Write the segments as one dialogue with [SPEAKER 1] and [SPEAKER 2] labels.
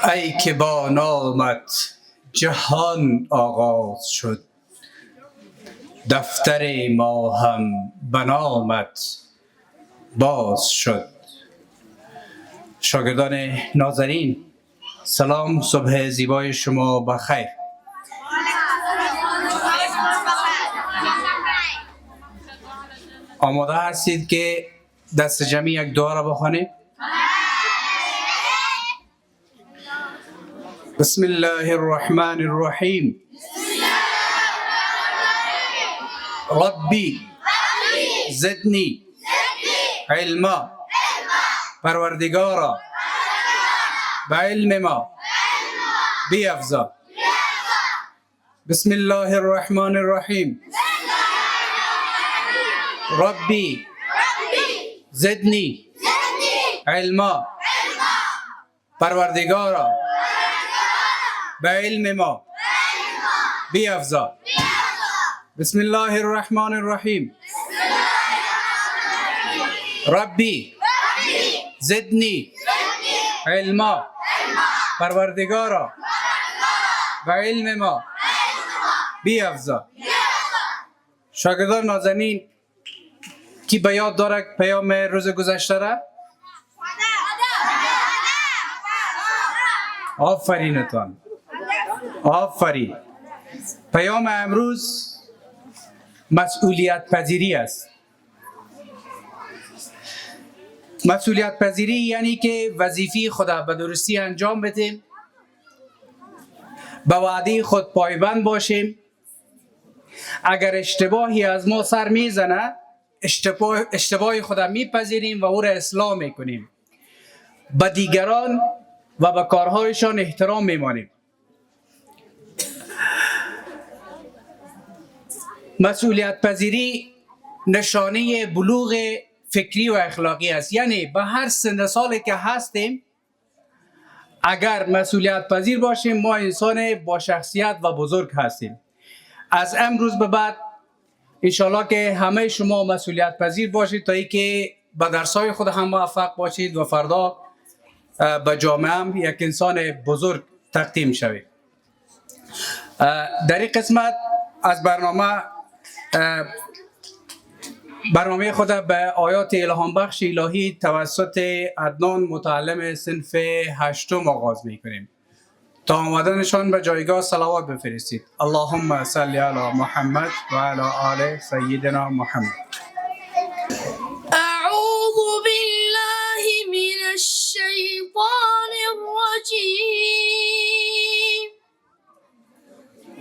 [SPEAKER 1] ای که با نامت جهان آغاز شد، دفتر ما هم به نامت باز شد. شاگردان نازنین، سلام، صبح زیبای شما بخیر. آماده هستید که دست جمعی یک دعا را بخوانیم؟ بسم الله الرحمن الرحیم. ربی زدنی علما، پروردگارا به علم ما بیفزا. بسم الله الرحمن الرحیم. ربی زدنی علما، پروردگارا به علم ما بیفزا. بسم الله الرحمن الرحیم. ربی زدنی علما، پروردگارا به علم ما بیفزا. شاگردان نازنین، کی به یاد داره پیام روز گذشته را؟ آفرینتان، آفرین. پیام امروز مسئولیت پذیری است. مسئولیت پذیری یعنی که وظیفه خود به درستی انجام بدیم، به وعده خود پایبند باشیم. اگر اشتباهی از ما سر میزنه، اشتباه خود میپذیریم و او را اصلاح میکنیم. به دیگران و به کارهایشان احترام میمانیم. مسئولیت پذیری نشانه بلوغ فکری و اخلاقی است. یعنی به هر سن سالی که هستیم، اگر مسئولیت پذیر باشیم، ما انسان با شخصیت و بزرگ هستیم. از امروز به بعد انشالله که همه شما مسئولیت پذیر باشید تا اینکه به درس‌های خود هم موفق باشید و فردا به جامعه هم یک انسان بزرگ تقدیم شوید. در این قسمت از برنامه خود به آیات الهام بخش الهی توسط عدنان، متعلم صنف 8 آغاز می‌کنیم. تا آمدنشان به جایگاه صلوات بفرستید. اللهم صل علی محمد و علی آل سیدنا محمد.
[SPEAKER 2] اعوذ بالله من الشیطان الرجیم.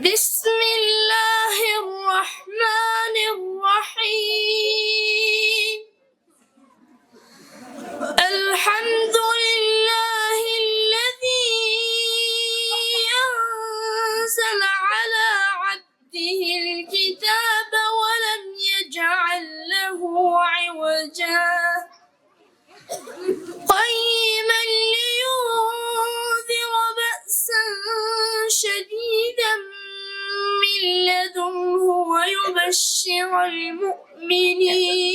[SPEAKER 2] بسم الله الرحمن الرحیم. الحمد لله الذي أنزل على عبده الكتاب ولم يجعل له عوجا قيما لينذر بأسا شديدا من لدنه ويبشر المؤمنين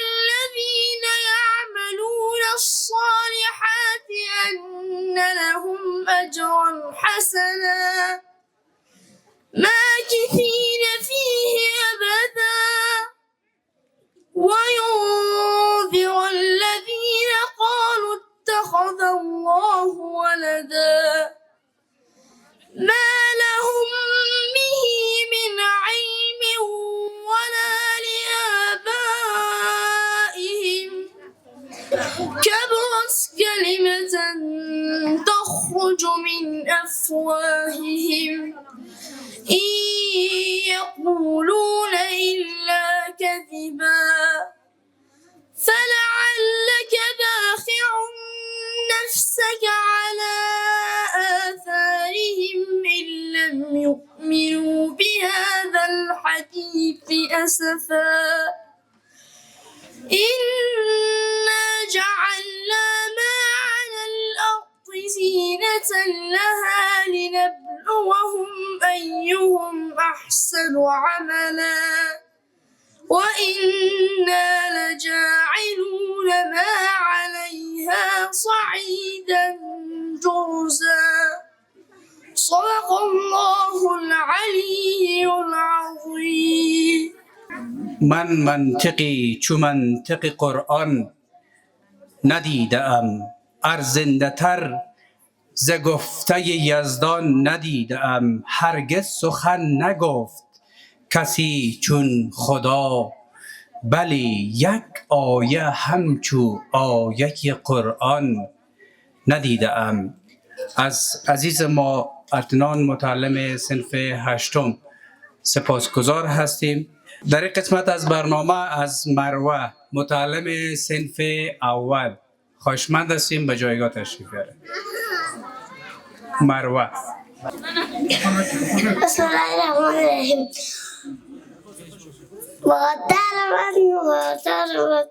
[SPEAKER 2] الذين يعملون الصالحات أن لهم أجرا حسنا ماكثين فيه أبدا وينذر الذين قالوا اتخذ الله ولدا ما لهم به من علم ولا لآبائهم كبرت كلمة تخرج من أفواههم إن يقولون إلا كذبا فلعلك باخع نفسك على آثارهم إن لم يؤمنوا بهذا الحديث أسفا إنا جعلنا ما على الأرض زينة لها لنبلوهم أيهم أحسن عملا وإنا لجاعلون ما عليها صعيدا جرزا صدق الله العلي العظيم.
[SPEAKER 1] من منطقی چو منطق قرآن ندیدم، ارزنده تر ز گفته یزدان ندیدم. هرگز سخن نگفت کسی چون خدا، بلی یک آیه همچو آیه قرآن ندیدم. از عزیز ما ادنان متعلم صنف هشتم سپاسگزار هستیم. در این قسمت از برنامه از مروه متعلم صنف اول خواهشمند هستیم به جایگاه تشریف بیاره. مروه.
[SPEAKER 2] بسم الله الرحمن الرحیم. مقدر من مقدر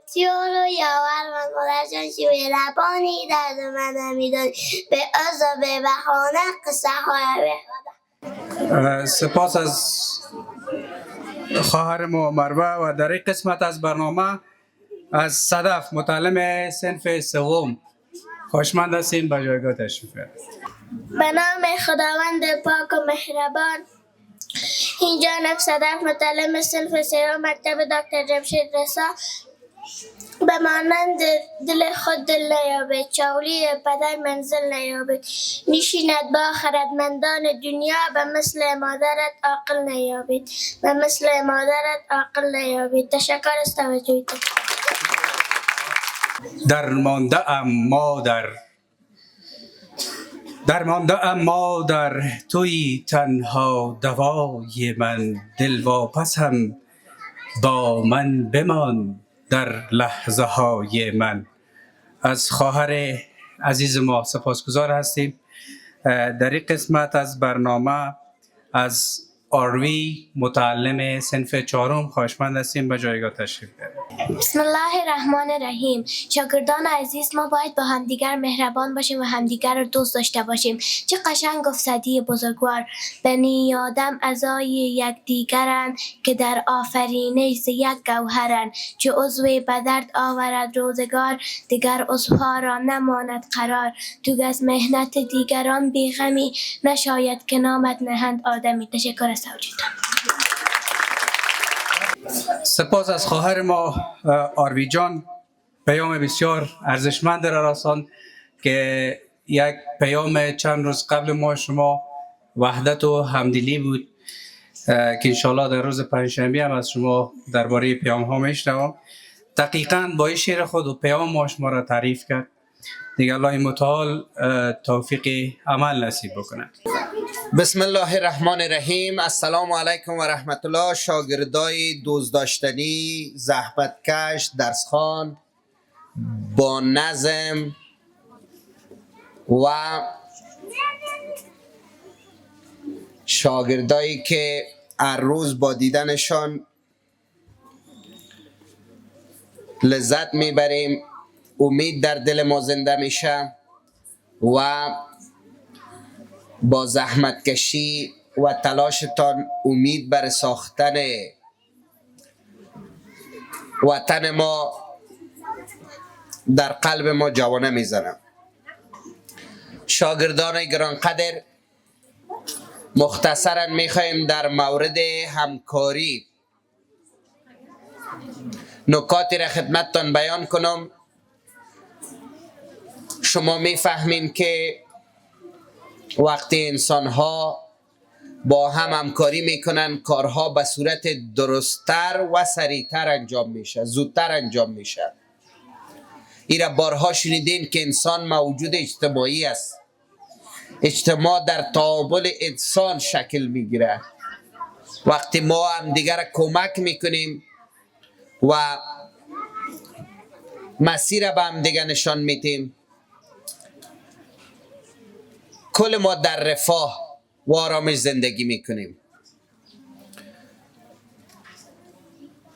[SPEAKER 2] بسیار و یاور من مادر جان شیوه لبانی درد من نمیدانی به از و به بهانه قصه های بخوادم.
[SPEAKER 1] سپاس از خواهر ما مروه. و در این قسمت از برنامه از صدف متعلم صنف سوم خواهشمند هستیم به جایگاه تشریف بیاره.
[SPEAKER 2] به نام خداوند پاک و مهربان. اینجا جانب صدف متعلم صنف سوم مکتب دکتر جمشید رسا. به مانند دل خود دل نیابد، چولی بدن منزل نیابد، نشیند با خردمندان دنیا به مثل مادرت عاقل نیابد، به مثل مادرت عاقل نیابد. تشکر از توجهتون.
[SPEAKER 1] درمانده ام مادر، توی تنها دوای من، دلواپسم با من بمان در لحظه های من. از خواهر عزیز ما سپاسگزار هستیم. در این قسمت از برنامه از آروی متعلم صنف چهارم خواهشمند هستیم به جایگاه تشریف بیارید.
[SPEAKER 2] بسم الله الرحمن الرحیم. شاگردان عزیز، ما باید با همدیگر مهربان باشیم و همدیگر رو دوست داشته باشیم. چه قشنگ گفت سعدی بزرگوار: بنی آدم اعضای یکدیگرند که در آفرینش ز یک گوهرند. چه عضوی به درد آورد روزگار، دیگر عضوها را نماند قرار. تو از مهنت دیگران بیغمی، نشاید که نامت نهند آدمی. تشکر از توجهتان.
[SPEAKER 1] سپاس از خواهر ما آروی جان. پیام بسیار ارزشمند را رساند که یک پیام چند روز قبل ما شما وحدت و همدلی بود که انشاءالله در روز پنجشنبه هم از شما درباره پیام ها میشنوم. دقیقاً با این شعر خود و پیام ما شما را تعریف کرد. دیگه الله متعال توفیق عمل نصیب بکنه.
[SPEAKER 3] بسم الله الرحمن الرحیم. السلام علیکم و رحمت الله. شاگردای دوست داشتنی، زحمتکش، درسخوان، با نظم و شاگردایی که هر روز با دیدنشان لذت میبریم، امید در دل ما زنده میشه و با زحمت کشی و تلاشتان امید بر ساختن وطن ما در قلب ما جوانه میزنم. شاگردان گرانقدر، مختصرا میخوایم در مورد همکاری نکاتی را خدمتتان بیان کنم. شما میفهمیم که وقتی انسان ها با هم همکاری میکنن، کارها به صورت درستتر و سریعتر انجام میشه، زودتر انجام میشه. ایرا بارها شنیدین که انسان موجود اجتماعی است. اجتماع در تعامل انسان شکل میگیره. وقتی ما هم دیگر کمک میکنیم و مسیر به هم دیگر نشان میدیم، کل ما در رفاه و آرامش زندگی میکنیم.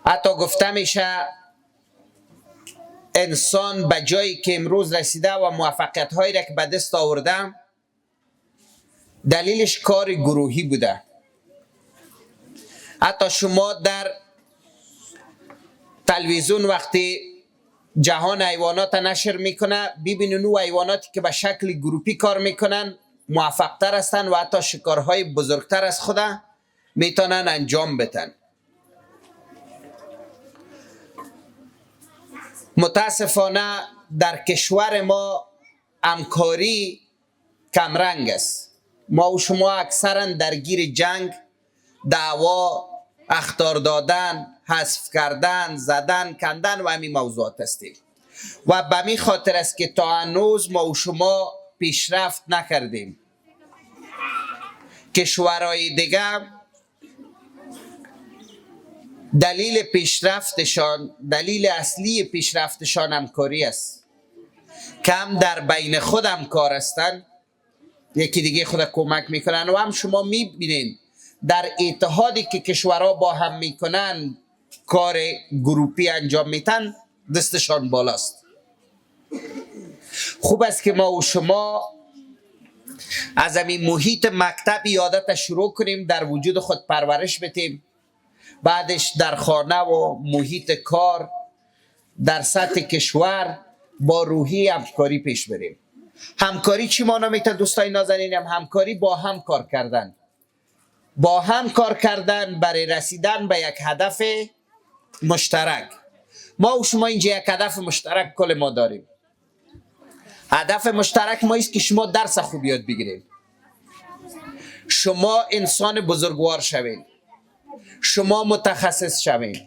[SPEAKER 3] حتی گفته میشه انسان به جایی که امروز رسیده و موفقیت هایی را که به دست آورده، دلیلش کار گروهی بوده. حتی شما در تلویزیون وقتی جهان حیوانات نشر میکنه، ببینین او حیواناتی که به شکل گروپی کار میکنن موفقتر هستن و حتی شکارهای بزرگتر از خود میتونن انجام بدن. متاسفانه در کشور ما همکاری کمرنگ است. ما و شما اکثرا درگیر جنگ، دعوا، اخطار دادن، حذف کردن، زدن، کندن و همین موضوعات هستیم و به می خاطر است که تا هنوز ما و شما پیشرفت نکردیم. کشورهای دیگه دلیل پیشرفتشان، دلیل اصلی پیشرفتشان همکاری است. کم در بین خود همکار هستند، یکی دیگه خود کمک میکنن و هم شما میبینین در اتحادی که کشورها با هم میکنن کار گروپی انجام میتن، دستشان بالاست. خوب است که ما و شما از همین محیط مکتبی عادت شروع کنیم، در وجود خود پرورش بدیم، بعدش در خانه و محیط کار در سطح کشور با روحی همکاری پیش بریم. همکاری چی مانا میتونه دوستای نازنینم؟ همکاری با هم کار کردن، با هم کار کردن برای رسیدن به یک هدف مشترک. ما و شما اینجا یک هدف مشترک کل ما داریم. هدف مشترک ما است که شما درس خوب یاد بگیرید، شما انسان بزرگوار شوید، شما متخصص شوید،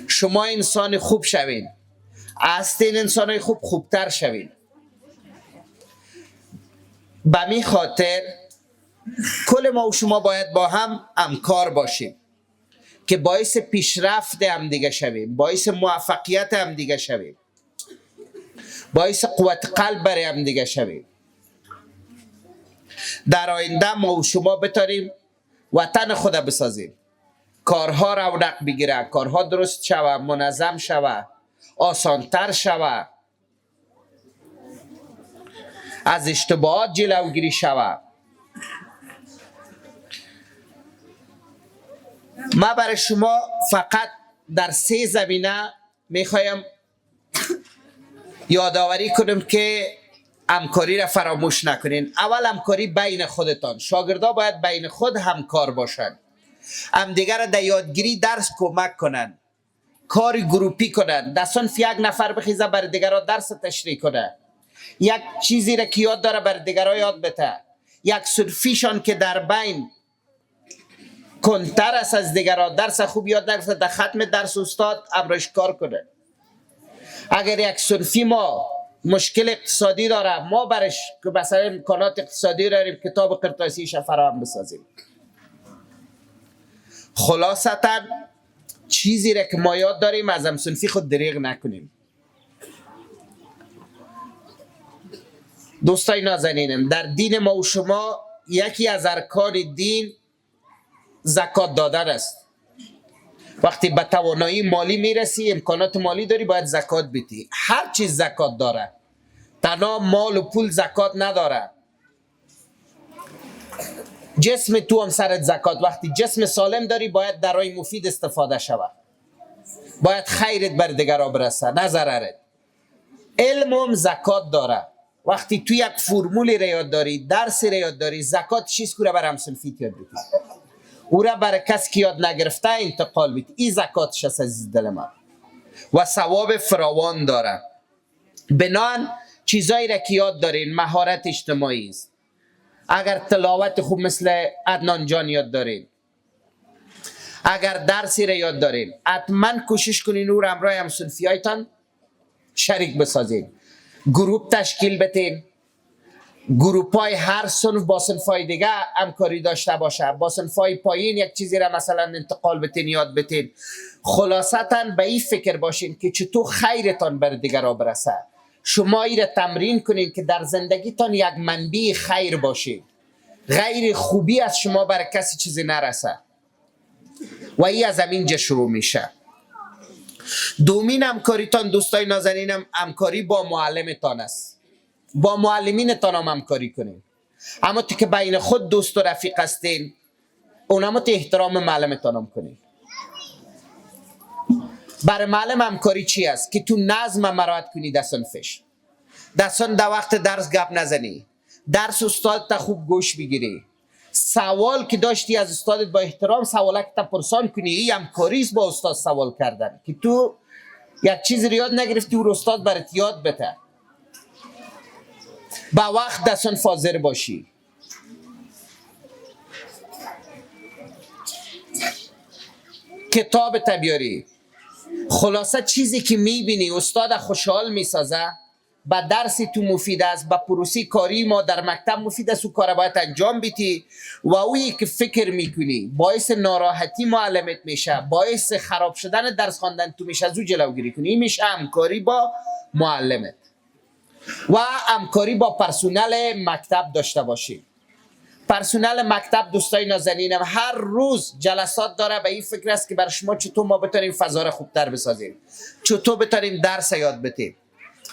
[SPEAKER 3] شما انسان خوب شوید، هستین انسان خوب خوبتر شوید. به می خاطر کل ما و شما باید با هم همکار باشیم که باعث پیشرفت هم دیگه شویم، باعث موفقیت هم دیگه شویم، باعث قوت قلب برای هم دیگه شویم. در آینده ما و شما بتاریم وطن خود بسازیم، کارها رونق بگیره، کارها درست شوه، منظم شوه، آسانتر شوه، از اشتباهات جلوگیری شوه. ما برای شما فقط در 3 زمینه میخوایم یادآوری کنم که همکاری را فراموش نکنین. اول همکاری بین خودتان، شاگردا باید بین خود همکار باشند، همدیگر را در یادگیری درس کمک کنند، کار گروپی کنند، دستان فی یک نفر بخیزه بر دیگرها درس تشریح کنه، یک چیزی را که یاد داره بر دیگرها یاد بده، یک صرفیشان که در بین کنتر است از دیگرها، درس خوب یاد نگرفته، در ختم درس استاد امرش کار کنه. اگر یک صنفی ما مشکل اقتصادی داره، ما برش که مثلا امکانات اقتصادی داریم کتاب قرطاسیش فراهم بسازیم. خلاصتا چیزی را که ما یاد داریم از هم صنفی خود دریغ نکنیم. دوستای نازنینم، در دین ما و شما یکی از ارکان دین زکات دادن است. وقتی به توانایی مالی میرسی، امکانات مالی داری، باید زکات بدی. هر چیز زکات داره، تنها مال و پول زکات نداره. جسم تو هم سرت زکات. وقتی جسم سالم داری باید درای مفید استفاده شود، باید خیرت بر دیگرها برسه نه ضررت. علم هم زکات داره. وقتی تو یک فرمولی را یاد داری، درسی را یاد داری، زکات چیز که را بر همسنفیت یاد بدی، او را برای کسی که یاد نگرفته انتقال بدی. این زکاتش است عزیز دل من و ثواب فراوان داره. بنان چیزایی را که یاد دارین، مهارت اجتماعی است. اگر تلاوت خوب مثل عدنان جان یاد دارین، اگر درسی را یاد دارین، حتما کوشش کنین او را همراه همسنفیایتان شریک بسازین، گروپ تشکیل بدین. گروپ های هر صنف با صنف های دیگه همکاری داشته باشه، با صنف های پایین یک چیزی را مثلا انتقال بدین، یاد بدین. خلاصتا به این فکر باشین که چطور خیرتان بر دیگرها برسه. شما ای را تمرین کنین که در زندگیتان یک منبع خیر باشید، غیر خوبی از شما بر کسی چیزی نرسه و این از همینجا شروع میشه. دومین همکاریتان دوستای نازنینم همکاری با معلمتان است. با معلمینتان هم همکاری کنین. اما تو که بین خود دوست و رفیق هستین، اونم تو احترام معلمتان هم کنین. برای معلم همکاری چی است؟ که تو نظم مراعات کنی در صنفش، در وقت درس گپ نزنی، درس استاد تا خوب گوش بگیری، سوال که داشتی از استادت با احترام سوالک تا پرسان کنی. این همکاری است با استاد سوال کردن، که تو یک چیز رو یاد نگرفتی و استاد برات یاد بده. با وقت در صنف حاضر باشی. کتاب تا بیاری. خلاصه چیزی که میبینی استاد خوشحال میسازه، با درسی تو مفید است، با پروسی کاری ما در مکتب مفید است، و کار باید انجام بیتی. و اویی که فکر میکنی باعث ناراحتی معلمت میشه، باعث خراب شدن درس خواندن تو میشه، از او جلوگیری کنی. این میشه همکاری با معلمت. و همکاری با پرسنل مکتب داشته باشی. پرسنل مکتب دوستای نازنینم هر روز جلسات داره، به این فکر است که برای شما چطور ما بتونیم فضا را خوبتر بسازیم، چطور بتونیم درس یاد بدیم،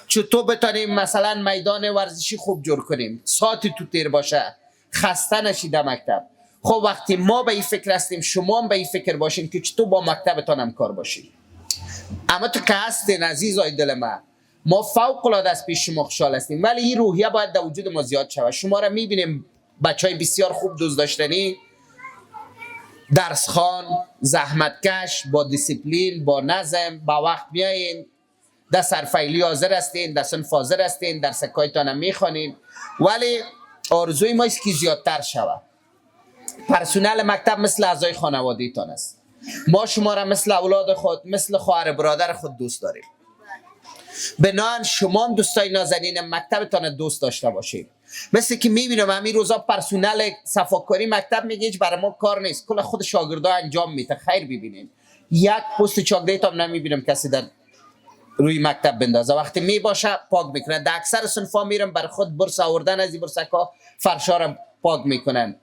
[SPEAKER 3] چطور بتونیم مثلا میدان ورزشی خوب جور کنیم، ساعت تو تیر باشه، خسته نشید در مکتب. خب وقتی ما به این فکر هستیم، شما هم به این فکر باشین که چطور با مکتبتان همکار باشید. اما تو که هستین عزیزای دل ما فوق العاده از پیش شما خوشحال هستیم، ولی این روحیه باید در وجود ما زیاد شود. شما را میبینیم بچهای بسیار خوب، دوست داشتنی، درس خوان، زحمتکش، با دیسیپلین، با نظم، با وقت میایین، در سرفیلی حاضر هستین، در صنف حاضر هستین، در سکایتان هم میخوانین. ولی آرزوی ما است که زیادتر شود. پرسنل مکتب مثل اعضای خانواده تان است. ما شما را مثل اولاد خود، مثل خواهر برادر خود دوست داریم. بنابراین شما هم دوستای نازنین مکتبتان دوست داشته باشید. مثل که میبینم همین روزا پرسنل صفاکاری مکتب میگه هیچ برای ما کار نیست، کل خود شاگردا انجام میده. خیر ببینین، یک پست چاکلیت هم نمیبینم کسی در روی مکتب بندازه. وقتی میباشه پاک میکنن. در اکثر صنفا میرم برای خود برس آوردن، از این برسکا فرشا را پاک میکنن،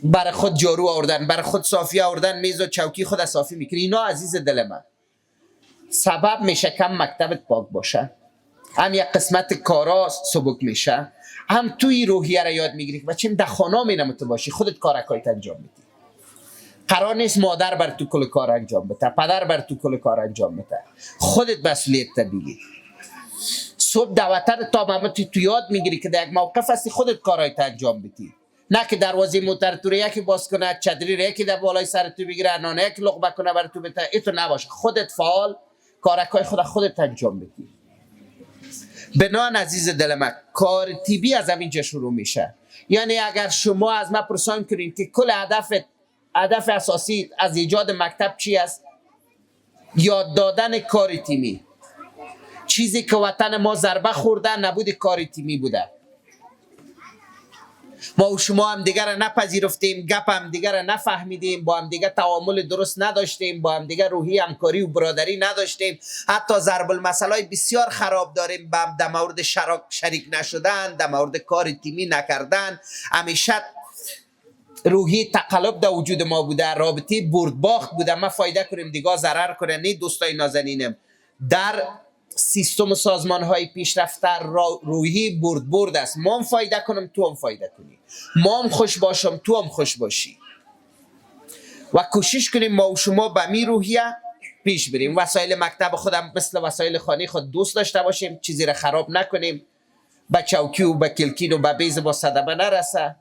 [SPEAKER 3] برای خود جارو آوردن، برای خود صافی آوردن، میز و چوکی خود صافی میکنن. اینا عزیز دل من سبب میشه کم مکتبت پاک باشه، هم یک قسمت کارا سبک میشه، هم توی روحیه را یاد میگیری که بچه‌م در خانه مینم تو باشی، خودت کارکایت انجام میدی. قرار نیست مادر بر تو کل کار انجام بده، پدر بر تو کل کار انجام بده، خودت مسئولیت بگیر. صبح دواتر تا ماما تو یاد میگیری که در یک موقف هستی خودت کارایت انجام بدی، نه که دروازه موتر تو یکی باز کنه، چادری یکی در بالای سر تو بگیره، نان یک لقمه کنه بر تو بده. این تو نباشه، خودت فعال کارکای خودت انجام بدی. بنان عزیز دل من کار تیبی از همینجا شروع میشه. یعنی اگر شما از من پرسان کنین که کل هدف اساسی از ایجاد مکتب چی است؟ یاد دادن کار تیمی. چیزی که وطن ما ضربه خورده نبود کار تیمی بوده. ما و شما هم دیگر را نپذیرفتیم، گپ هم دیگر را نفهمیدیم، با هم دیگر تعامل درست نداشتیم، با هم دیگر روحی همکاری و برادری نداشتیم، حتی ضرب المثلای بسیار خراب داریم در مورد شریک نشدن، در مورد کار تیمی نکردن. همیشه روحی تقلب در وجود ما بوده، رابطه برد باخت بوده. ما فایده کنیم دیگه ضرر کنه. نه دوستای نازنینم، در سیستم سازمان های پیشرفته روحی برد است. ما هم فایده کنم، تو هم فایده کنی، ما هم خوش باشم، تو هم خوش باشی. و کوشش کنیم ما و شما به می روحیه پیش بریم. وسایل مکتب خودم مثل وسایل خانه خود دوست داشته باشیم، چیزی را خراب نکنیم. به چوکی و به کلکین و به بیز ما صدمه نرسه،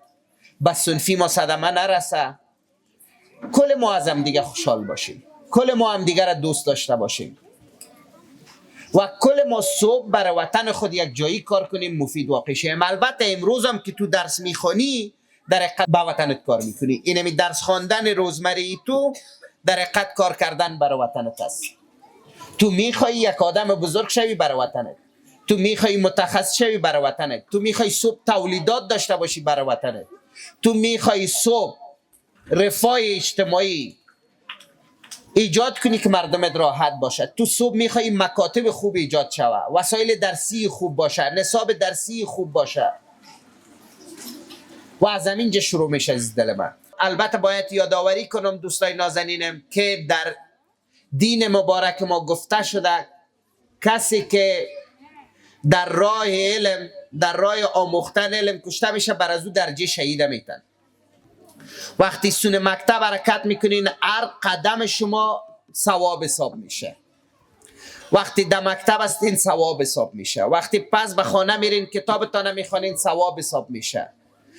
[SPEAKER 3] به صنفی ما صدمه نرسه. کل ما از هم دیگه خوشحال باشیم، کل ما هم دیگه را دوست داشته باشیم و کل ما صبح برای وطن خود یک جایی کار کنیم مفید واقع شیم. البته امروز هم که تو درس میخونی در حقیقت با وطنت کار میکنی. اینمی درس خواندن روزمره تو در حقیقت کار کردن برای وطنت است. تو میخوای یک آدم بزرگ شوی برای وطنت، تو میخوای متخصص شوی برای وطنت، تو میخوای صبح تولیدات داشته باشی برای وطنت، تو میخوای صبح رفاه اجتماعی ایجاد کنی که مردمت راحت باشه. تو صبح میخوای مکاتب خوب ایجاد شوه، وسایل درسی خوب باشه، نصاب درسی خوب باشه و از همینجا شروع میشه از دل من. البته باید یادآوری کنم دوستای نازنینم که در دین مبارک ما گفته شده کسی که در راه علم، در راه آموختن علم کشته میشه، بر از او درجه شهید میتن. وقتی سون مکتب حرکت میکنین هر قدم شما ثواب حساب میشه. وقتی در مکتب هستین ثواب حساب میشه، وقتی پس به خانه میرین کتابتان میخوانین ثواب حساب میشه،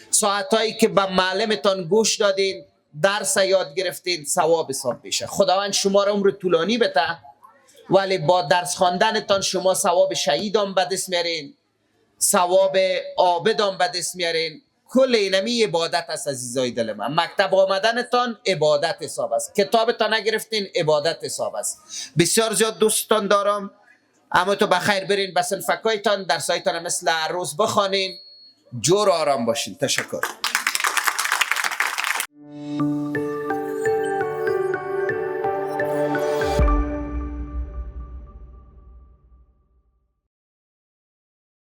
[SPEAKER 3] ساعتایی که به معلمتان گوش دادین درس یاد گرفتین ثواب حساب میشه. خداوند شما را عمر طولانی بده، ولی با درس خواندنتان شما ثواب شهید هم به دست میارین، ثواب عابد هم به دست میارین. کل اینمی عبادت است عزیزای دل من. مکتب آمدنتان عبادت حساب است، کتابتان نگرفتین عبادت حساب است. بسیار زیاد دوستتان دارم، اما تو بخیر برین به صنفکایتان، درسایتان مثل هر روز بخوانین، جور آرام باشین. تشکر.